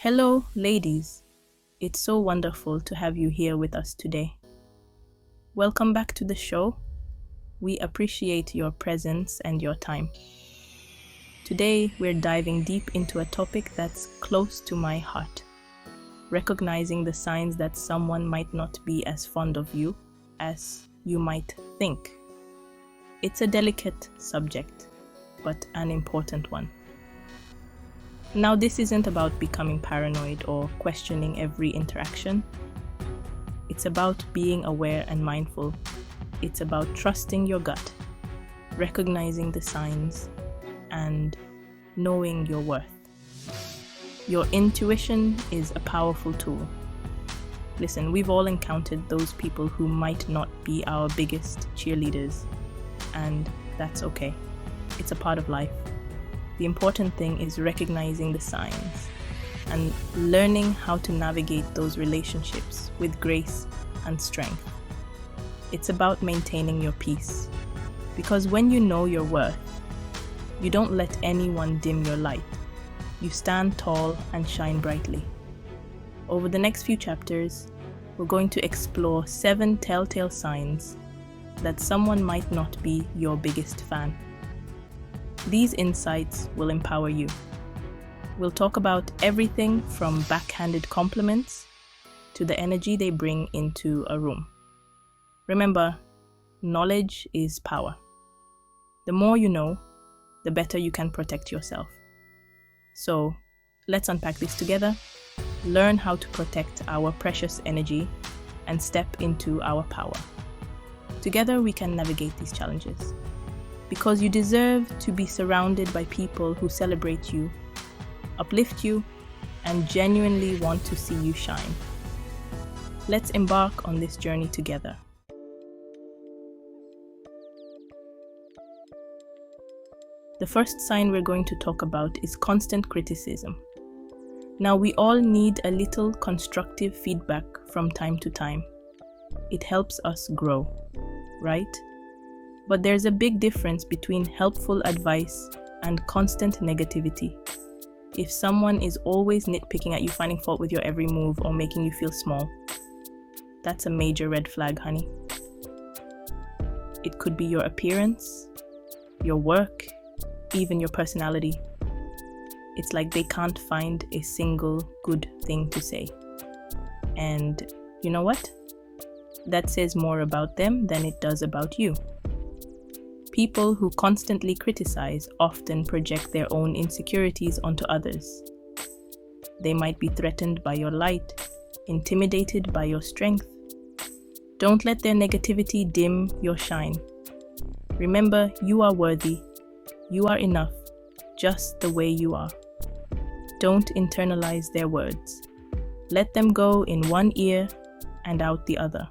Hello, ladies. It's so wonderful to have you here with us today. Welcome back to the show. We appreciate your presence and your time. Today, we're diving deep into a topic that's close to my heart, recognizing the signs that someone might not be as fond of you as you might think. It's a delicate subject, but an important one. Now, this isn't about becoming paranoid or questioning every interaction. It's about being aware and mindful. It's about trusting your gut, recognizing the signs, and knowing your worth. Your intuition is a powerful tool. Listen, we've all encountered those people who might not be our biggest cheerleaders, and that's okay. It's a part of life. The important thing is recognizing the signs and learning how to navigate those relationships with grace and strength. It's about maintaining your peace, because when you know your worth, you don't let anyone dim your light. You stand tall and shine brightly. Over the next few chapters, we're going to explore 7 telltale signs that someone might not be your biggest fan. These insights will empower you. We'll talk about everything from backhanded compliments to the energy they bring into a room. Remember, knowledge is power. The more you know, the better you can protect yourself. So, let's unpack this together, learn how to protect our precious energy, and step into our power. Together, we can navigate these challenges. Because you deserve to be surrounded by people who celebrate you, uplift you, and genuinely want to see you shine. Let's embark on this journey together. The first sign we're going to talk about is constant criticism. Now, we all need a little constructive feedback from time to time. It helps us grow, right? But there's a big difference between helpful advice and constant negativity. If someone is always nitpicking at you, finding fault with your every move, or making you feel small, that's a major red flag, honey. It could be your appearance, your work, even your personality. It's like they can't find a single good thing to say. And you know what? That says more about them than it does about you. People who constantly criticize often project their own insecurities onto others. They might be threatened by your light, intimidated by your strength. Don't let their negativity dim your shine. Remember, you are worthy. You are enough, just the way you are. Don't internalize their words. Let them go in one ear and out the other.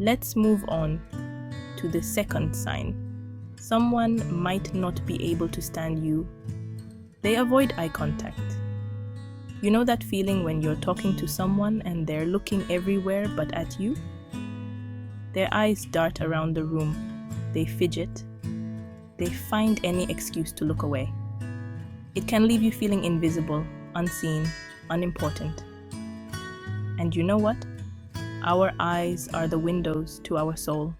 Let's move on to the second sign. Someone might not be able to stand you. They avoid eye contact. You know that feeling when you're talking to someone and they're looking everywhere but at you? Their eyes dart around the room. They fidget. They find any excuse to look away. It can leave you feeling invisible, unseen, unimportant. And you know what? Our eyes are the windows to our soul.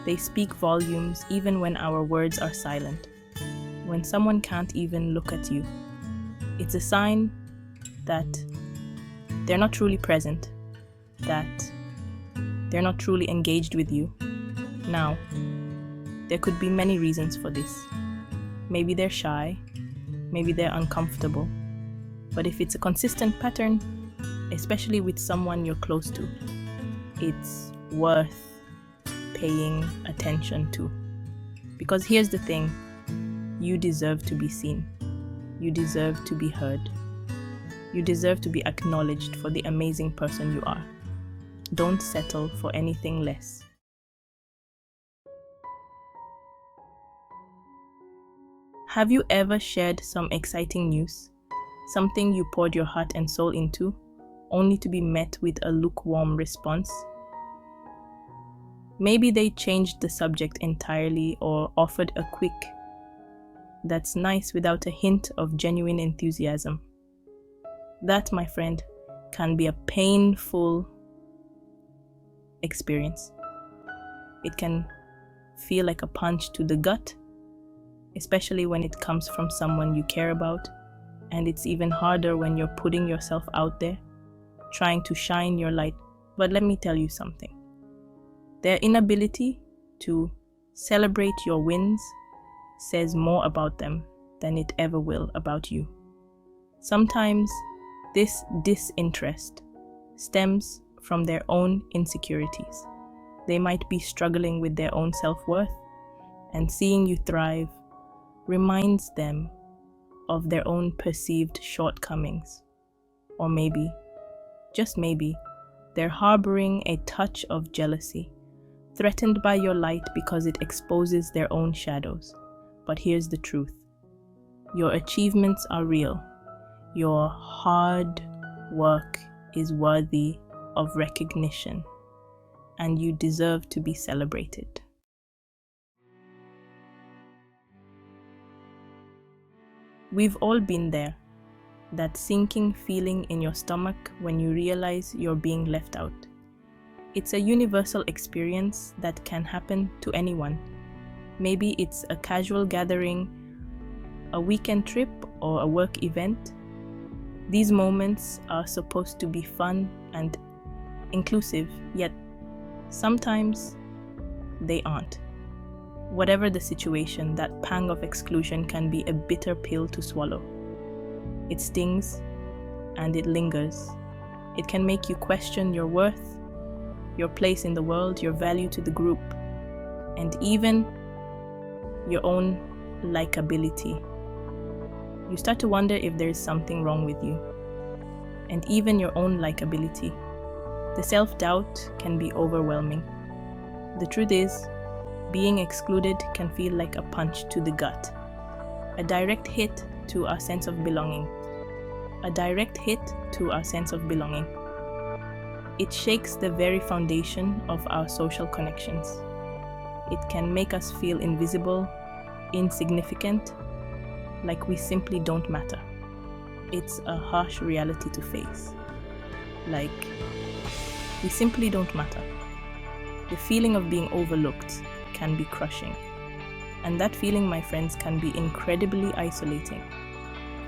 They speak volumes even when our words are silent. When someone can't even look at you, it's a sign that they're not truly present, that they're not truly engaged with you. Now, there could be many reasons for this. Maybe they're shy, maybe they're uncomfortable. But if it's a consistent pattern, especially with someone you're close to, it's worth paying attention to. Because here's the thing, you deserve to be seen. You deserve to be heard. You deserve to be acknowledged for the amazing person you are. Don't settle for anything less. Have you ever shared some exciting news? Something you poured your heart and soul into, only to be met with a lukewarm response? Maybe they changed the subject entirely or offered a quick, that's nice without a hint of genuine enthusiasm. That, my friend, can be a painful experience. It can feel like a punch to the gut, especially when it comes from someone you care about, and it's even harder when you're putting yourself out there, trying to shine your light. But let me tell you something. Their inability to celebrate your wins says more about them than it ever will about you. Sometimes this disinterest stems from their own insecurities. They might be struggling with their own self-worth, and seeing you thrive reminds them of their own perceived shortcomings. Or maybe, just maybe, they're harboring a touch of jealousy, threatened by your light because it exposes their own shadows. But here's the truth. Your achievements are real. Your hard work is worthy of recognition, and you deserve to be celebrated. We've all been there, that sinking feeling in your stomach when you realize you're being left out. It's a universal experience that can happen to anyone. Maybe it's a casual gathering, a weekend trip, or a work event. These moments are supposed to be fun and inclusive, yet sometimes they aren't. Whatever the situation, that pang of exclusion can be a bitter pill to swallow. It stings and it lingers. It can make you question your worth, your place in the world, your value to the group, and even your own likability. You start to wonder if there is something wrong with you, and even your own likability. The self-doubt can be overwhelming. The truth is, being excluded can feel like a punch to the gut, a direct hit to our sense of belonging. It shakes the very foundation of our social connections. It can make us feel invisible, insignificant, like we simply don't matter. It's a harsh reality to face. Like, we simply don't matter. The feeling of being overlooked can be crushing. And that feeling, my friends, can be incredibly isolating.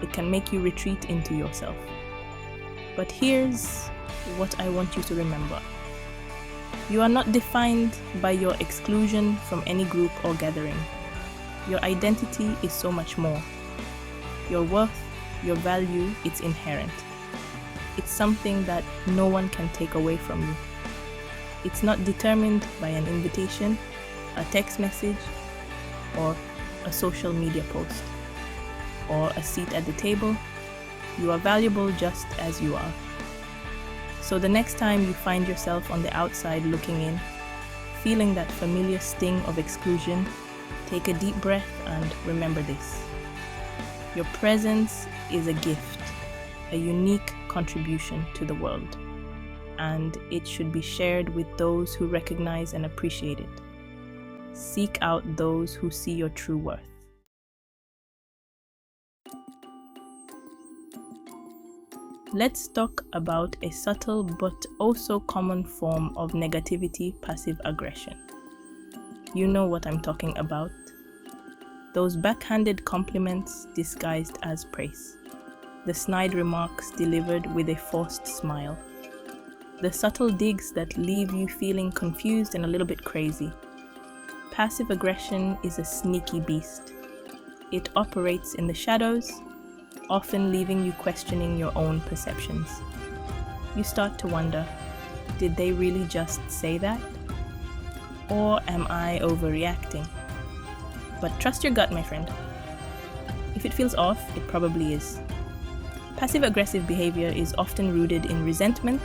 It can make you retreat into yourself. But here's what I want you to remember. You are not defined by your exclusion from any group or gathering. Your identity is so much more. Your worth, your value, it's inherent. It's something that no one can take away from you. It's not determined by an invitation, a text message, or a social media post, or a seat at the table. You are valuable just as you are. So the next time you find yourself on the outside looking in, feeling that familiar sting of exclusion, take a deep breath and remember this. Your presence is a gift, a unique contribution to the world, and it should be shared with those who recognize and appreciate it. Seek out those who see your true worth. Let's talk about a subtle but also common form of negativity, passive aggression. You know what I'm talking about. Those backhanded compliments disguised as praise. The snide remarks delivered with a forced smile. The subtle digs that leave you feeling confused and a little bit crazy. Passive aggression is a sneaky beast. It operates in the shadows, often leaving you questioning your own perceptions. You start to wonder, did they really just say that? Or am I overreacting? But trust your gut, my friend. If it feels off, it probably is. Passive-aggressive behavior is often rooted in resentment,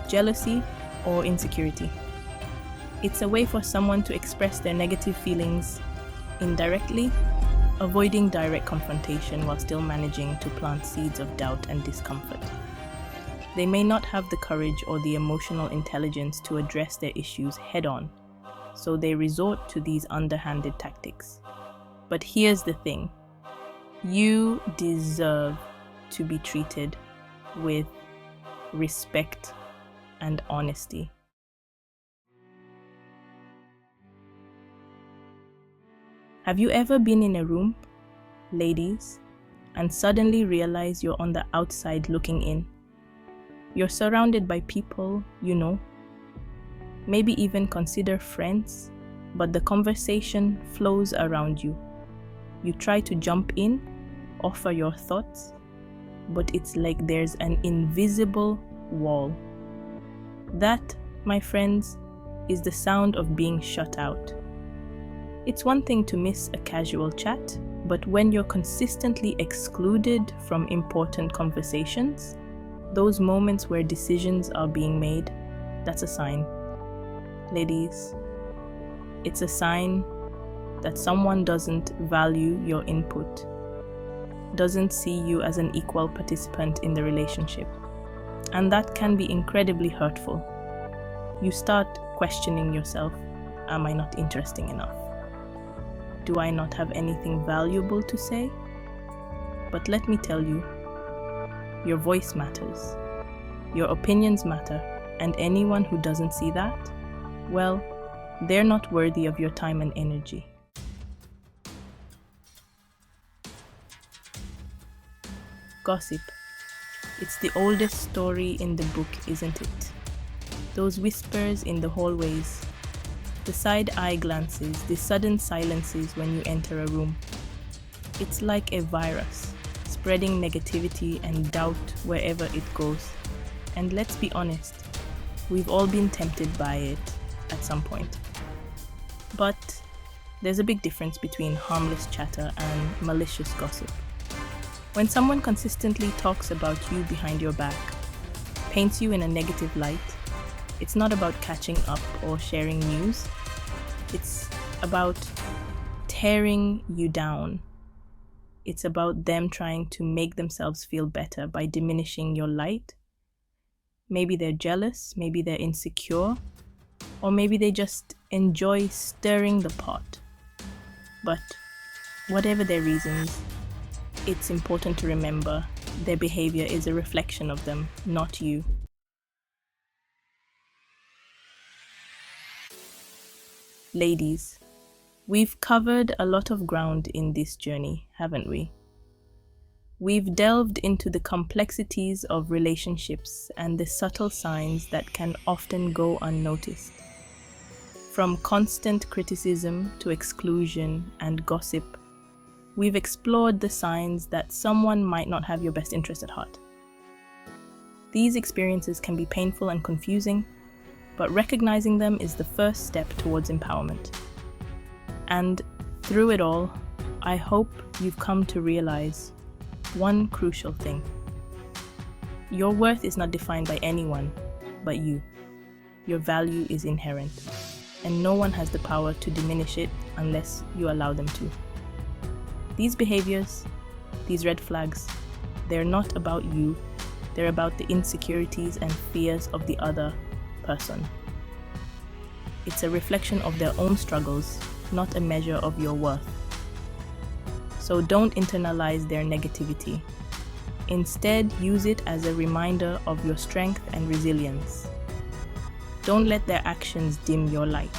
jealousy, or insecurity. It's a way for someone to express their negative feelings indirectly, avoiding direct confrontation while still managing to plant seeds of doubt and discomfort. They may not have the courage or the emotional intelligence to address their issues head-on, so they resort to these underhanded tactics. But here's the thing. You deserve to be treated with respect and honesty. Have you ever been in a room, ladies, and suddenly realize you're on the outside looking in? You're surrounded by people you know, maybe even consider friends, but the conversation flows around you. You try to jump in, offer your thoughts, but it's like there's an invisible wall. That, my friends, is the sound of being shut out. It's one thing to miss a casual chat, but when you're consistently excluded from important conversations, those moments where decisions are being made, that's a sign. Ladies, it's a sign that someone doesn't value your input, doesn't see you as an equal participant in the relationship. And that can be incredibly hurtful. You start questioning yourself. Am I not interesting enough? Do I not have anything valuable to say? But let me tell you, your voice matters. Your opinions matter. And anyone who doesn't see that, well, they're not worthy of your time and energy. Gossip. It's the oldest story in the book, isn't it? Those whispers in the hallways, the side eye glances, the sudden silences when you enter a room. It's like a virus, spreading negativity and doubt wherever it goes. And let's be honest, we've all been tempted by it at some point. But there's a big difference between harmless chatter and malicious gossip. When someone consistently talks about you behind your back, paints you in a negative light, it's not about catching up or sharing news. It's about tearing you down. It's about them trying to make themselves feel better by diminishing your light. Maybe they're jealous, maybe they're insecure, or maybe they just enjoy stirring the pot. But whatever their reasons, it's important to remember their behavior is a reflection of them, not you. Ladies, we've covered a lot of ground in this journey, haven't we? We've delved into the complexities of relationships and the subtle signs that can often go unnoticed. From constant criticism to exclusion and gossip, we've explored the signs that someone might not have your best interest at heart. These experiences can be painful and confusing, but recognizing them is the first step towards empowerment. And through it all, I hope you've come to realize one crucial thing. Your worth is not defined by anyone but you. Your value is inherent, and no one has the power to diminish it unless you allow them to. These behaviors, these red flags, they're not about you. They're about the insecurities and fears of the other person. It's a reflection of their own struggles, not a measure of your worth. So don't internalize their negativity. Instead, use it as a reminder of your strength and resilience. Don't let their actions dim your light.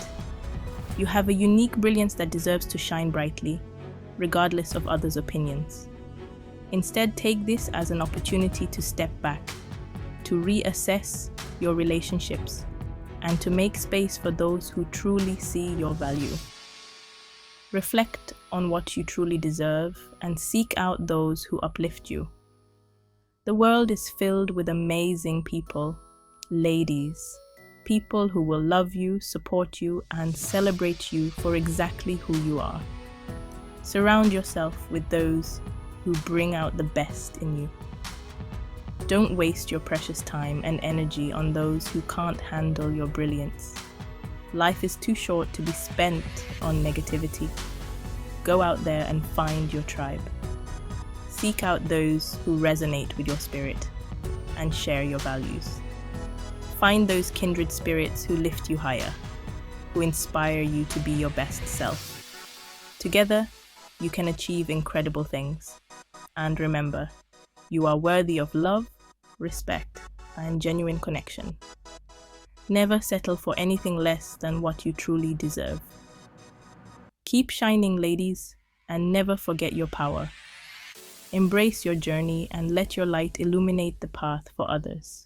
You have a unique brilliance that deserves to shine brightly, regardless of others' opinions. Instead, take this as an opportunity to step back, to reassess your relationships, and to make space for those who truly see your value. Reflect on what you truly deserve and seek out those who uplift you. The world is filled with amazing people, ladies, people who will love you, support you, and celebrate you for exactly who you are. Surround yourself with those who bring out the best in you. Don't waste your precious time and energy on those who can't handle your brilliance. Life is too short to be spent on negativity. Go out there and find your tribe. Seek out those who resonate with your spirit and share your values. Find those kindred spirits who lift you higher, who inspire you to be your best self. Together, you can achieve incredible things. And remember, you are worthy of love, respect, and genuine connection. Never settle for anything less than what you truly deserve. Keep shining, ladies, and never forget your power. Embrace your journey and let your light illuminate the path for others.